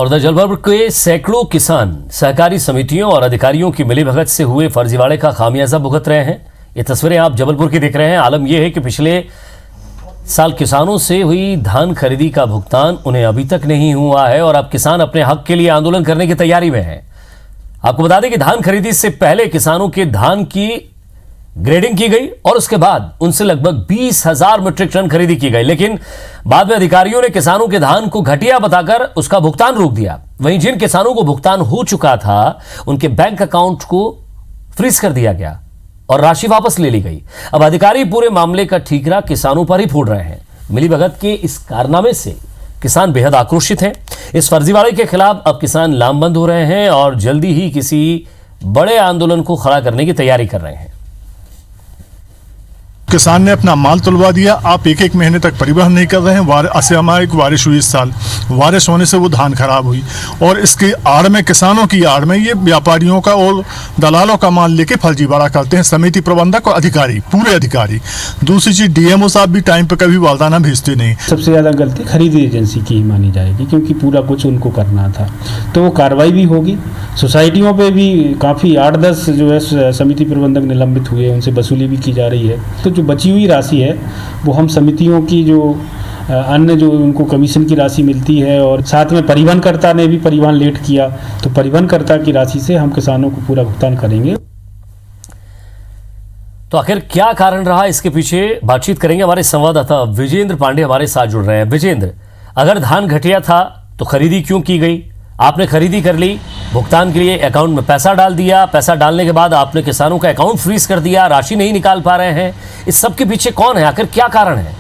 और जबलपुर के सैकड़ों किसान सहकारी समितियों और अधिकारियों की मिलीभगत से हुए फर्जीवाड़े का खामियाजा भुगत रहे हैं। ये तस्वीरें आप जबलपुर की देख रहे हैं। आलम यह है कि पिछले साल किसानों से हुई धान खरीदी का भुगतान उन्हें अभी तक नहीं हुआ है और अब किसान अपने हक के लिए आंदोलन करने की तैयारी में हैं। आपको बता दें कि धान खरीदी से पहले किसानों के धान की ग्रेडिंग की गई और उसके बाद उनसे लगभग 20,000 मीट्रिक टन खरीदी की गई, लेकिन बाद में अधिकारियों ने किसानों के धान को घटिया बताकर उसका भुगतान रोक दिया। वहीं जिन किसानों को भुगतान हो चुका था उनके बैंक अकाउंट को फ्रीज कर दिया गया और राशि वापस ले ली गई। अब अधिकारी पूरे मामले का ठीकरा किसानों पर ही फोड़ रहे हैं। मिलीभगत के इस कारनामे से किसान बेहद आक्रोशित हैं। इस फर्जीवाड़े के खिलाफ अब किसान लामबंद हो रहे हैं और जल्दी ही किसी बड़े आंदोलन को खड़ा करने की तैयारी कर रहे हैं। किसान ने अपना माल तुलवा दिया। आप एक एक महीने तक परिवहन नहीं कर रहे हैं। असामयिक बारिश हुई इस साल, बारिश होने से वो धान खराब हुई और इसकी आड़ में, किसानों की आड़ में ये व्यापारियों का और दलालों का माल लेके फर्जीवाड़ा करते हैं समिति प्रबंधक और अधिकारी, पूरे अधिकारी। दूसरी चीज डीएमओ साहब भी टाइम पे कभी वारदाना भेजते नहीं। सबसे ज़्यादा गलती खरीदी एजेंसी की ही मानी जाएगी, क्योंकि पूरा कुछ उनको करना था, तो वो कार्रवाई भी होगी। सोसाइटियों पे भी काफ़ी 8-10 जो है समिति प्रबंधक निलंबित हुए, उनसे वसूली भी की जा रही है। तो जो बची हुई राशि है वो हम समितियों की जो अन्य जो उनको कमीशन की राशि मिलती है और साथ में परिवहनकर्ता ने भी परिवहन लेट किया, तो परिवहनकर्ता की राशि से हम किसानों को पूरा भुगतान करेंगे। तो आखिर क्या कारण रहा, इसके पीछे बातचीत करेंगे। हमारे संवाददाता विजेंद्र पांडे हमारे साथ जुड़ रहे हैं। विजेंद्र, अगर धान घटिया था तो खरीदी क्यों की गई? आपने खरीदी कर ली, भुगतान के लिए अकाउंट में पैसा डाल दिया, पैसा डालने के बाद आपने किसानों का अकाउंट फ्रीज कर दिया, राशि नहीं निकाल पा रहे हैं। इस सब के पीछे कौन है, आखिर क्या कारण है?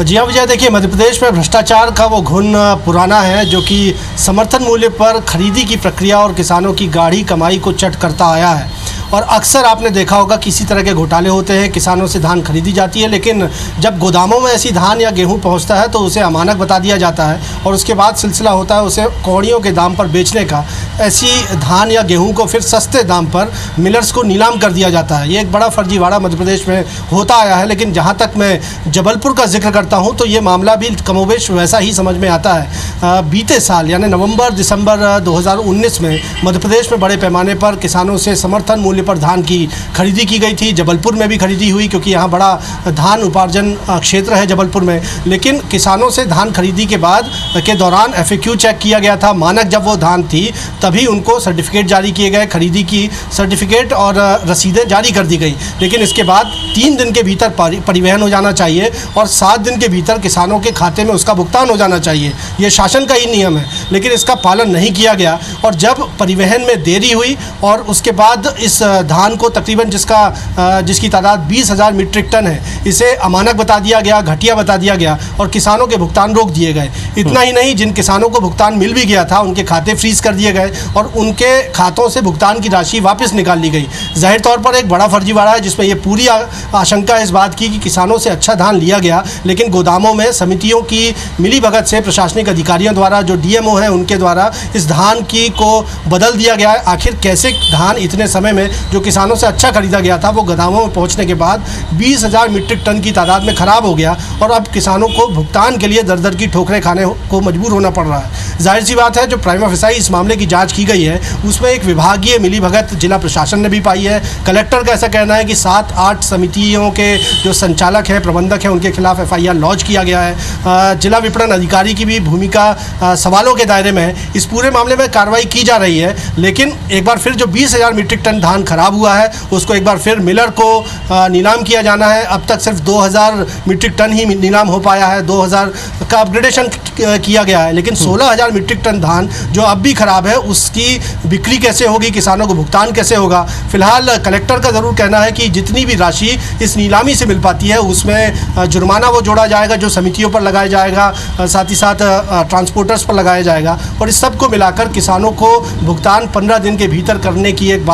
जी हाँ विजय, देखिए मध्य प्रदेश में भ्रष्टाचार का वो घुन पुराना है, जो कि समर्थन मूल्य पर खरीदी की प्रक्रिया और किसानों की गाढ़ी कमाई को चट करता आया है। और अक्सर आपने देखा होगा किसी तरह के घोटाले होते हैं, किसानों से धान खरीदी जाती है, लेकिन जब गोदामों में ऐसी धान या गेहूं पहुंचता है तो उसे अमानक बता दिया जाता है और उसके बाद सिलसिला होता है उसे कौड़ियों के दाम पर बेचने का। ऐसी धान या गेहूं को फिर सस्ते दाम पर मिलर्स को नीलाम कर दिया जाता है। ये एक बड़ा फर्जीवाड़ा मध्य प्रदेश में होता आया है। लेकिन जहाँ तक मैं जबलपुर का जिक्र करता हूँ तो ये मामला भी कमोबेश वैसा ही समझ में आता है। बीते साल यानी नवंबर-दिसंबर 2019 में मध्य प्रदेश में बड़े पैमाने पर किसानों से समर्थन मूल्य पर धान की खरीदी की गई थी। जबलपुर में भी खरीदी हुई, क्योंकि यहाँ बड़ा धान उपार्जन क्षेत्र है जबलपुर में। लेकिन किसानों से धान खरीदी के बाद के दौरान FAQ चेक किया गया था। मानक जब वो धान थी तभी उनको सर्टिफिकेट जारी किए गए, खरीदी की सर्टिफिकेट और रसीदें जारी कर दी गई। लेकिन इसके बाद 3 दिन के भीतर परिवहन हो जाना चाहिए और 7 दिन के भीतर किसानों के खाते में उसका भुगतान हो जाना चाहिए। ये शासन का ही नियम है, लेकिन इसका पालन नहीं किया गया। और जब परिवहन में देरी हुई और उसके बाद इस धान को तकरीबन जिसकी तादाद 20,000 मीट्रिक टन है, इसे अमानक बता दिया गया, घटिया बता दिया गया और किसानों के भुगतान रोक दिए गए। इतना ही नहीं, जिन किसानों को भुगतान मिल भी गया था उनके खाते फ्रीज कर दिए गए और उनके खातों से भुगतान की राशि वापस निकाल ली गई। जाहिर तौर पर एक बड़ा फर्जीवाड़ा है, जिसमें ये पूरी आशंका इस बात की कि किसानों से अच्छा धान लिया गया, लेकिन गोदामों में समितियों की मिलीभगत से प्रशासनिक अधिकारियों द्वारा, जो DMO हैं उनके द्वारा इस धान को बदल दिया गया है। आखिर कैसे धान इतने समय में जो किसानों से अच्छा खरीदा गया था वो गोदामों में पहुंचने के बाद 20,000 मीट्रिक टन की तादाद में खराब हो गया और अब किसानों को भुगतान के लिए दर-दर की ठोकरें खाने को मजबूर होना पड़ रहा है। जाहिर सी बात है, जो प्राइमा फेसाई इस मामले की जांच की गई है उसमें एक विभागीय मिलीभगत जिला प्रशासन ने भी पाई है। कलेक्टर का ऐसा कहना है कि 7-8 समितियों के जो संचालक हैं, प्रबंधक हैं, उनके खिलाफ FIR लॉन्च किया गया है। जिला विपणन अधिकारी की भी भूमिका सवालों के दायरे में है। इस पूरे मामले में कार्रवाई की जा रही है, लेकिन एक बार फिर जो 20,000 मीट्रिक टन धान खराब हुआ है उसको एक बार फिर मिलर को नीलाम किया जाना है। अब तक सिर्फ 2,000 मीट्रिक टन ही नीलाम हो पाया है, 2,000 का अपग्रेडेशन किया गया है, लेकिन 16,000 मीट्रिक टन धान जो अब भी खराब है उसकी बिक्री कैसे होगी, किसानों को भुगतान कैसे होगा? फिलहाल कलेक्टर का ज़रूर कहना है कि जितनी भी राशि इस नीलामी से मिल पाती है उसमें जुर्माना वो जोड़ा जाएगा जो समितियों पर लगाया जाएगा, साथ ही साथ ट्रांसपोर्टर्स पर लगाया जाएगा और इस सब को मिलाकर किसानों को भुगतान 15 दिन के भीतर करने की एक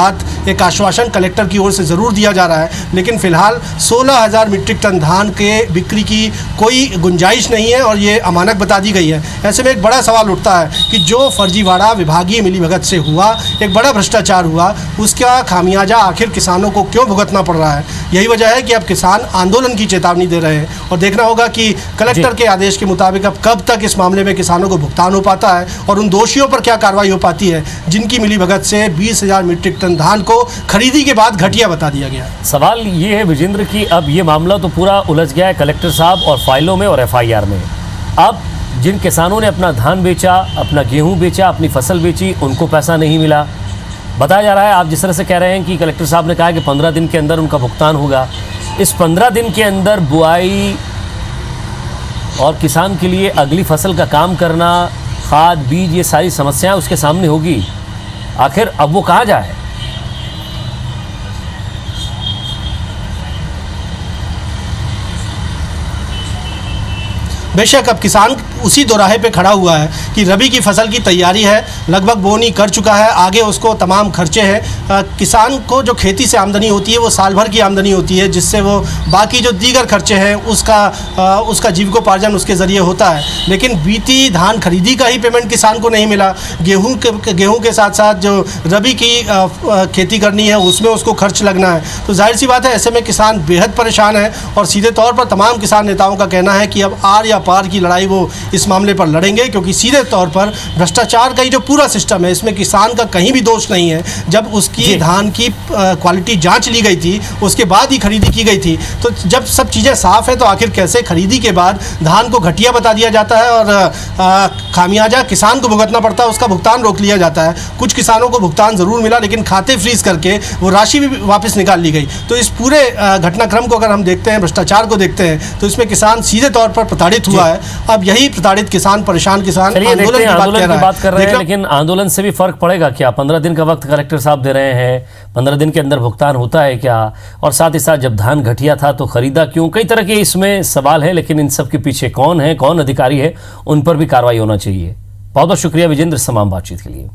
आश्वासन कलेक्टर की ओर से ज़रूर दिया जा रहा है, लेकिन फिलहाल 16,000 मीट्रिक टन धान के बिक्री की कोई गुंजाइश नहीं है और ये अमानक बता दी गई है। ऐसे में एक बड़ा सवाल उठता है कि जो फर्जीवाड़ा विभागीय मिलीभगत से हुआ, एक बड़ा भ्रष्टाचार हुआ, उसका खामियाजा आखिर किसानों को क्यों भुगतना पड़ रहा है। यही वजह है कि अब किसान आंदोलन की चेतावनी दे रहे हैं और देखना होगा कि कलेक्टर के आदेश के मुताबिक अब कब तक इस मामले में किसानों को भुगतान हो पाता है और उन दोषियों पर क्या कार्रवाई हो पाती है जिनकी मिलीभगत से 20,000 मीट्रिक टन धान को खरीदी के बाद घटिया बता दिया गया। सवाल ये है विजेंद्र कि अब ये मामला तो पूरा उलझ गया है कलेक्टर साहब और फाइलों में और एफआईआर में। अब जिन किसानों ने अपना धान बेचा, अपना गेहूं बेचा, अपनी फसल बेची, उनको पैसा नहीं मिला। बताया जा रहा है, आप जिस तरह से कह रहे हैं कि कलेक्टर साहब ने कहा कि 15 दिन के अंदर उनका भुगतान होगा। इस 15 दिन के अंदर बुआई और किसान के लिए अगली फसल का काम करना, खाद बीज, ये सारी समस्याएं उसके सामने होगी। आखिर अब वो कहाँ जाए? बेशक अब किसान उसी दोराहे पे खड़ा हुआ है कि रबी की फसल की तैयारी है, लगभग बोनी कर चुका है, आगे उसको तमाम खर्चे हैं। किसान को जो खेती से आमदनी होती है वो साल भर की आमदनी होती है, जिससे वो बाकी जो दीगर खर्चे हैं उसका जीविकोपार्जन उसके ज़रिए होता है। लेकिन बीती धान खरीदी का ही पेमेंट किसान को नहीं मिला। गेहूँ के साथ साथ जो रबी की खेती करनी है उसमें उसको खर्च लगना है। तो जाहिर सी बात है, ऐसे में किसान बेहद परेशान है और सीधे तौर पर तमाम किसान नेताओं का कहना है कि अब आर या पार की लड़ाई वो इस मामले पर लड़ेंगे, क्योंकि सीधे तौर पर भ्रष्टाचार का ही जो पूरा सिस्टम है इसमें किसान का कहीं भी दोष नहीं है। जब उसकी धान की क्वालिटी जांच ली गई थी उसके बाद ही खरीदी की गई थी, तो जब सब चीज़ें साफ है तो आखिर कैसे खरीदी के बाद धान को घटिया बता दिया जाता है और खामियाजा किसान को भुगतना पड़ता है, उसका भुगतान रोक लिया जाता है। कुछ किसानों को भुगतान ज़रूर मिला लेकिन खाते फ्रीज करके वो राशि भी वापस निकाल ली गई। तो इस पूरे घटनाक्रम को अगर हम देखते हैं, भ्रष्टाचार को देखते हैं, तो इसमें किसान सीधे तौर पर प्रताड़ित हुआ है। अब यही प्रताड़ित किसान, परेशान किसान आंदोलन की बात कर रहे हैं। लेकिन आंदोलन से भी फर्क पड़ेगा क्या? 15 दिन का वक्त कलेक्टर साहब दे रहे हैं, 15 दिन के अंदर भुगतान होता है क्या? और साथ ही साथ जब धान घटिया था तो खरीदा क्यों? कई तरह के इसमें सवाल है, लेकिन इन सब के पीछे कौन है, कौन अधिकारी है, उन पर भी कार्रवाई होना चाहिए। बहुत बहुत शुक्रिया विजेंद्र, तमाम बातचीत के लिए।